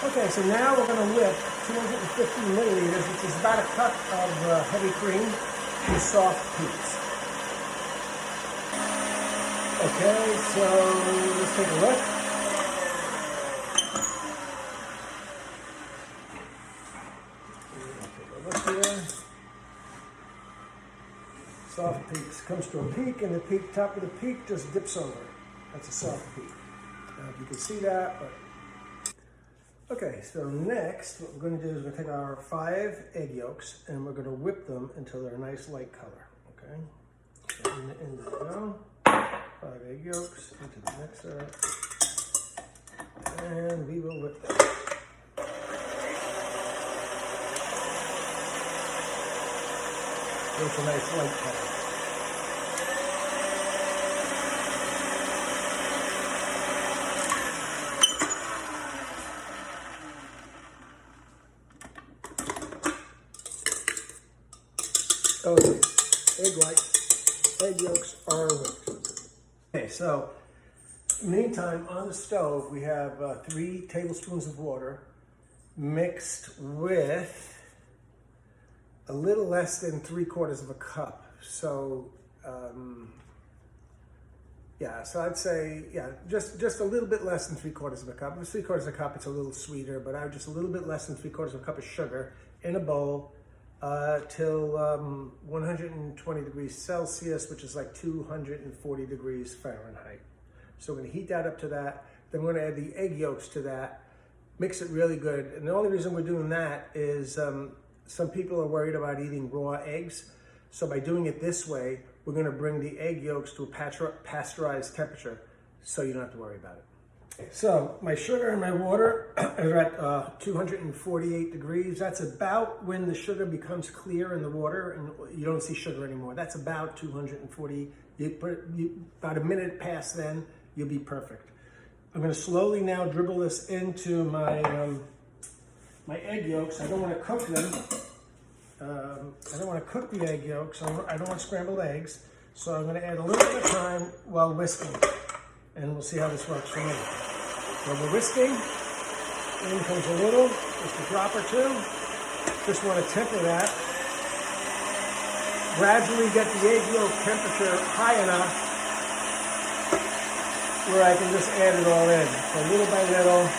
Okay, so now we're going to whip 250 milliliters, which is about a cup of heavy cream, to soft peaks. Okay, so let's take a look. Here. Soft peaks. Comes to a peak, and the peak, top of the peak just dips over. That's a soft peak. Now, if you can see that, but okay, so next, what we're going to do is we're going to take our 5 egg yolks and we're going to whip them until they're a nice light color. Okay, so in there we go. 5 egg yolks into the mixer, and we will whip them. It's a nice light color. Okay, egg yolks are whipped. Okay, so meantime on the stove we have 3 tablespoons of water mixed with a little less than 3/4 of a cup. So, yeah, so I'd say, yeah, just a little bit less than 3/4 of a cup. If it's 3/4 of a cup, it's a little sweeter, but I would just a little bit less than 3/4 of a cup of sugar in a bowl till 120 degrees Celsius, which is like 240 degrees Fahrenheit. So we're gonna heat that up to that. Then we're gonna add the egg yolks to that, mix it really good. And the only reason we're doing that is, some people are worried about eating raw eggs. So by doing it this way, we're going to bring the egg yolks to a pasteurized temperature so you don't have to worry about it. So my sugar and my water are at 248 degrees. That's about when the sugar becomes clear in the water and you don't see sugar anymore. That's about 240. About a minute past then, you'll be perfect. I'm going to slowly now dribble this into my egg yolks. I don't want to cook them. I don't want to cook the egg yolks. I don't want scrambled eggs. So I'm going to add a little bit of time while whisking. And we'll see how this works for me. So we're whisking. In comes a little, just a drop or two. Just want to temper that. Gradually get the egg yolk temperature high enough where I can just add it all in. So little by little.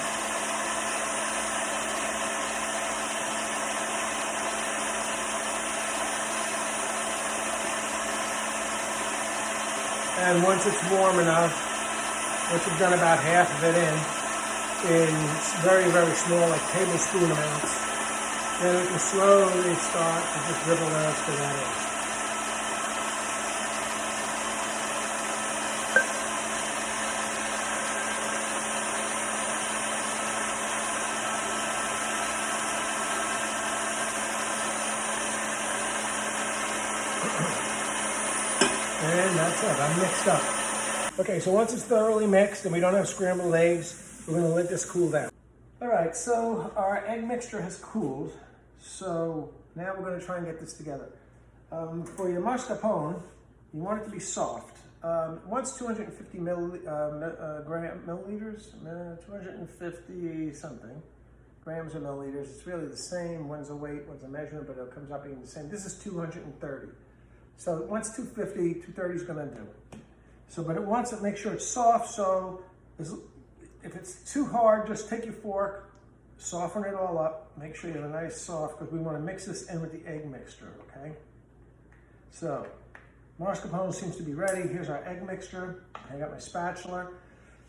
And once it's warm enough, once you've done about half of it in very, very small, like tablespoon amounts, then it can slowly start to just dribble the rest of that in. And that's it, I'm mixed up. Okay, so once it's thoroughly mixed and we don't have scrambled eggs, we're gonna let this cool down. All right, so our egg mixture has cooled. So now we're gonna try and get this together. For your mascarpone, you want it to be soft. Once 250 milliliters, 250 something grams or milliliters. It's really the same. One's a weight, one's a measurement, but it comes up being the same. This is 230. So once 250, 230 is going to do. So, but it wants to make sure it's soft. So if it's too hard, just take your fork, soften it all up. Make sure you have a nice soft, because we want to mix this in with the egg mixture, okay? So mascarpone seems to be ready. Here's our egg mixture. I got my spatula.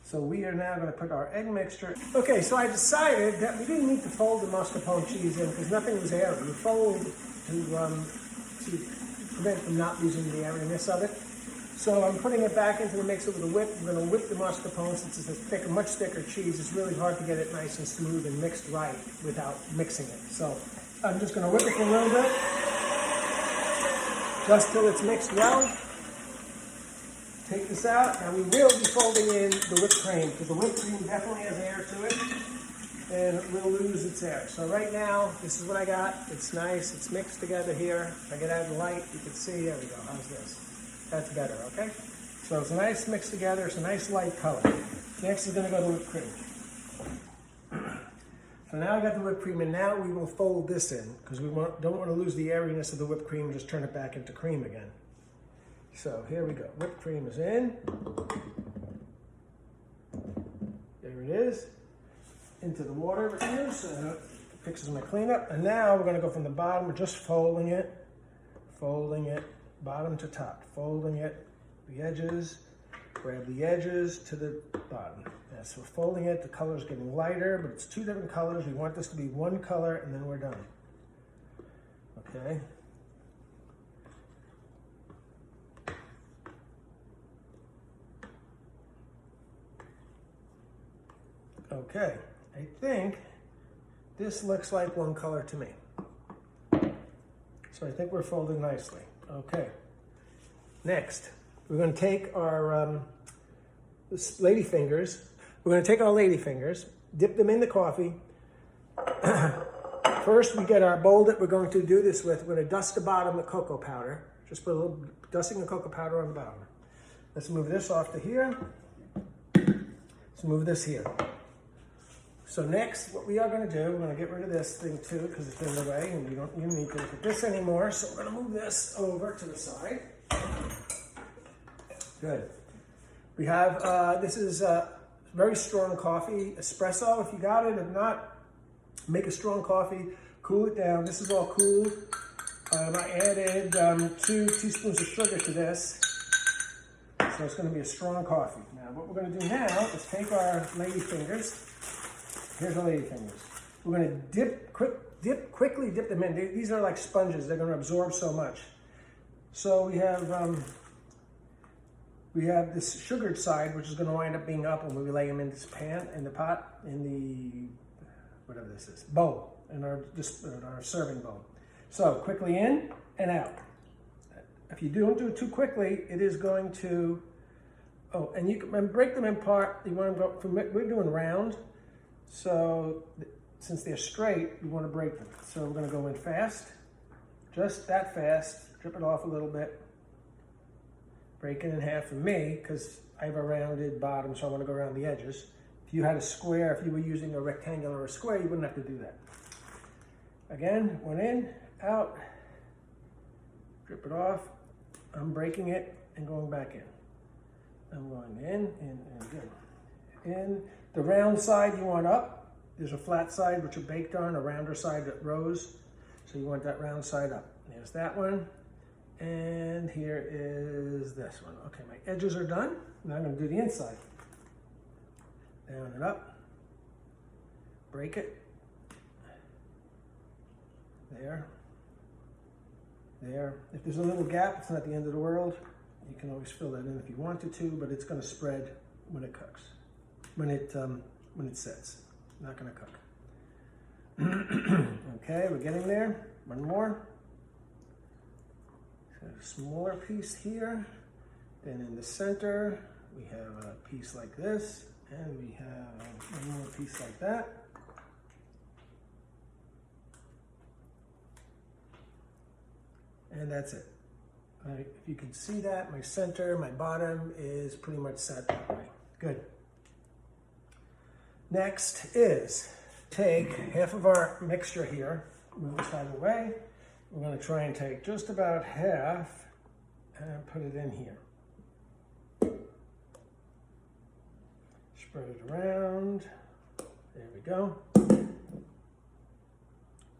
So we are now going to put our egg mixture. Okay, so I decided that we didn't need to fold the mascarpone cheese in because nothing was airy. You fold to prevent from not losing the airiness of it. So I'm putting it back into the mixer with a whip. I'm going to whip the mascarpone since it's a thicker, much thicker cheese. It's really hard to get it nice and smooth and mixed right without mixing it. So I'm just going to whip it for a little bit, just till it's mixed well. Take this out. Now we will be folding in the whipped cream because the whipped cream definitely has air to it and it will lose its air. So right now, this is what I got. It's nice. It's mixed together here. If I get out of the light, you can see. There we go. How's this? That's better, okay? So it's a nice mix together. It's a nice light color. Next is going to go to whipped cream. So now I got the whipped cream, and now we will fold this in because we don't want to lose the airiness of the whipped cream and just turn it back into cream again. So here we go. Whipped cream is in. There it is. Into the water it is, so it fixes my cleanup. And now we're going to go from the bottom, we're just folding it, bottom to top, folding it, the edges, grab the edges to the bottom. Yeah, so we're folding it, the color's getting lighter, but it's two different colors. We want this to be one color, and then we're done. Okay. Okay, I think this looks like one color to me. So I think we're folding nicely. Okay. Next, we're going to take our lady fingers. We're going to take our lady fingers, dip them in the coffee. First, we get our bowl that we're going to do this with. We're going to dust the bottom with cocoa powder. Just put a little dusting of cocoa powder on the bottom. Let's move this off to here. Let's move this here. So next, what we are going to do, we're going to get rid of this thing too because it's in the way and we don't even need to look at this anymore. So we're going to move this over to the side. Good. We have, this is very strong coffee, espresso if you got it. If not, make a strong coffee, cool it down. This is all cooled. I added 2 teaspoons of sugar to this. So it's going to be a strong coffee. Now what we're going to do now is take our lady fingers. Here's our lady fingers. We're going to quickly dip them in. These are like sponges. They're going to absorb so much. So we have this sugared side, which is going to wind up being up when we lay them in this pan, in the pot, in the, whatever this is, bowl, in our serving bowl. So quickly in and out. If you don't do it too quickly, it is going to, oh, and you can break them in part. You want to go, we're doing round. So since they're straight, you want to break them. So we're going to go in fast, just that fast, drip it off a little bit, break it in half for me because I have a rounded bottom, so I want to go around the edges. If you had a square, if you were using a rectangle or a square, you wouldn't have to do that. Again, one in, out, drip it off. I'm breaking it and going back in. I'm going in, good. In. The round side you want up. There's a flat side which are baked on, a rounder side that rose. So you want that round side up. There's that one. And here is this one. Okay, my edges are done. Now I'm going to do the inside. Down and up. Break it. There. There. If there's a little gap, it's not the end of the world. You can always fill that in if you wanted to, but it's going to spread when it cooks. When it sets. Not going to cook. Okay, we're getting there. One more. So a smaller piece here. Then in the center, we have a piece like this, and we have one more piece like that. And that's it. If you can see that, my center, my bottom is pretty much set that way. Good. Next is take half of our mixture here, move this out of the way. We're going to try and take just about half and put it in here. Spread it around. There we go. And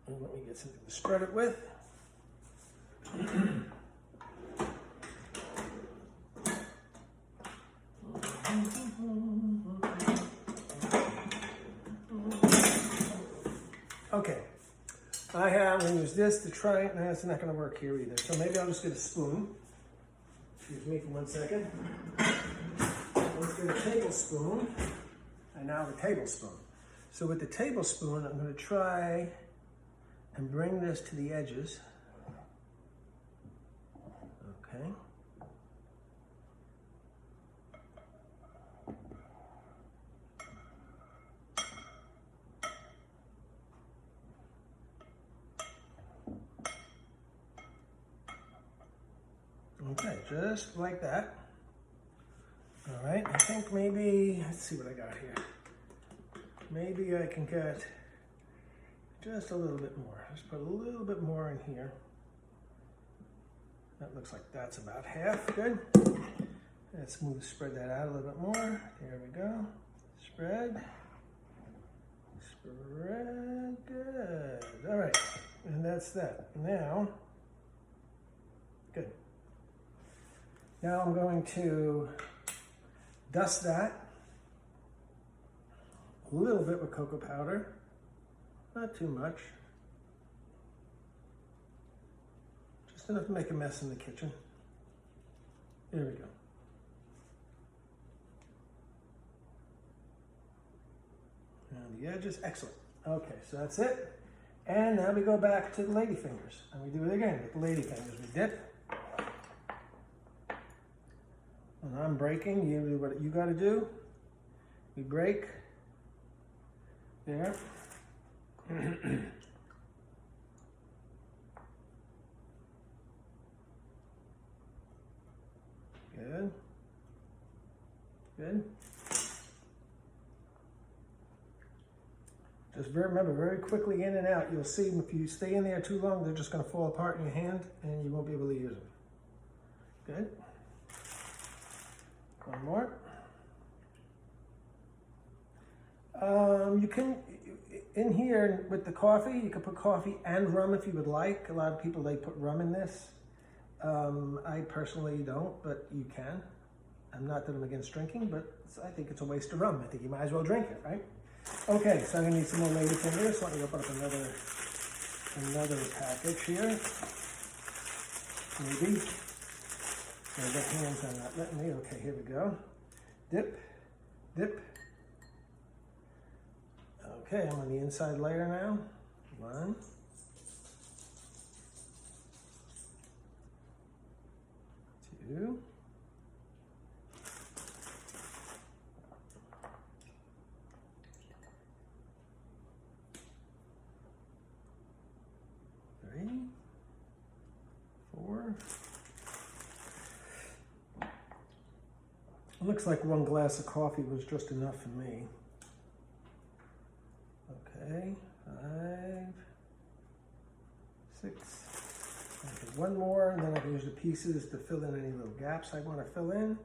let me get something to spread it with. Okay, I'm going to use this to try it. No, it's not going to work here either. So maybe I'll just get a spoon. Excuse me for 1 second. Let's get a tablespoon. And now the tablespoon. So with the tablespoon, I'm going to try and bring this to the edges. Okay. Okay, just like that. All right, I think maybe, let's see what I got here. Maybe I can get Just a little bit more. Just put a little bit more in here. That looks like that's about half. Good. Let's spread that out a little bit more. There we go. Spread. Spread. Good. All right. And that's that. Now, good. Now I'm going to dust that a little bit with cocoa powder. Not too much. Just enough to make a mess in the kitchen. There we go. And the edges, excellent. Okay, so that's it. And now we go back to the lady fingers. And we do it again with the lady fingers. We dip. And I'm breaking. You do what you got to do. We break. There. Good. Good. Just remember, very quickly in and out. You'll see if you stay in there too long, they're just going to fall apart in your hand and you won't be able to use them. Good. One more. You can, in here with the coffee, you can put coffee and rum if you would like. A lot of people, they put rum in this. I personally don't, but you can. I'm not that I'm against drinking, but I think it's a waste of rum. I think you might as well drink it, right? Okay, so I'm gonna need some more lady fingers. So let me open up another package here. Maybe. Gonna get hands on that. Let me. Okay, here we go. Dip, dip. Okay, I'm on the inside layer now. 1, 2. 3, 4. It looks like 1 glass of coffee was just enough for me. Okay, 5, 6. Okay, 1 more, and then I can use the pieces to fill in any little gaps I want to fill in.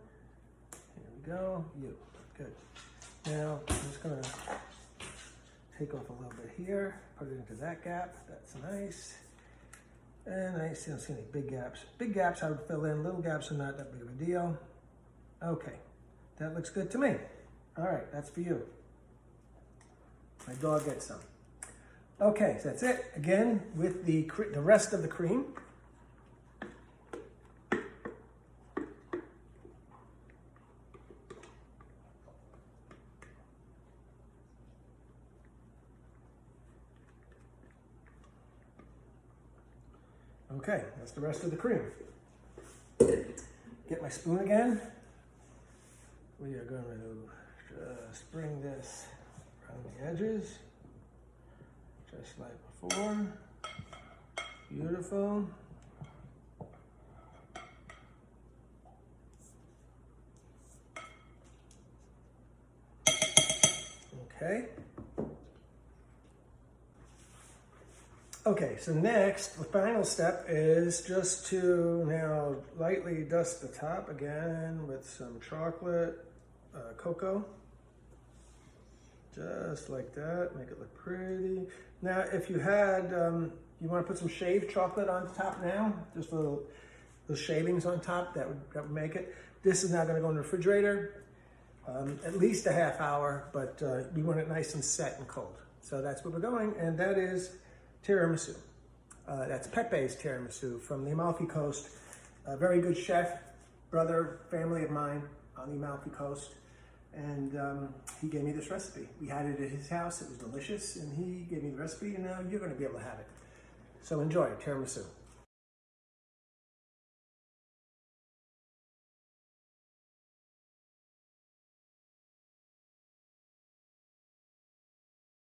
Here we go. You. Good. Now, I'm just going to take off a little bit here, put it into that gap. That's nice. And I don't see any big gaps. Big gaps I would fill in. Little gaps are not that big of a deal. Okay, that looks good to me. All right, that's for you. My dog gets some. Okay, so that's it. Again, with the rest of the cream. Okay, that's the rest of the cream. Get my spoon again. We are going to just bring this around the edges, just like before. Beautiful. Okay. Okay, so next, the final step is just to now lightly dust the top again with some chocolate, cocoa. Just like that, make it look pretty. Now, if you had, you want to put some shaved chocolate on top now, just little shavings on top, that would make it. This is now going to go in the refrigerator, at least a half hour, but we want it nice and set and cold. So that's where we're going, and that is tiramisu. That's Pepe's tiramisu from the Amalfi Coast. A very good chef, brother, family of mine on the Amalfi Coast. And he gave me this recipe. We had it at his house. It was delicious. And he gave me the recipe. And now you're going to be able to have it. So enjoy tiramisu.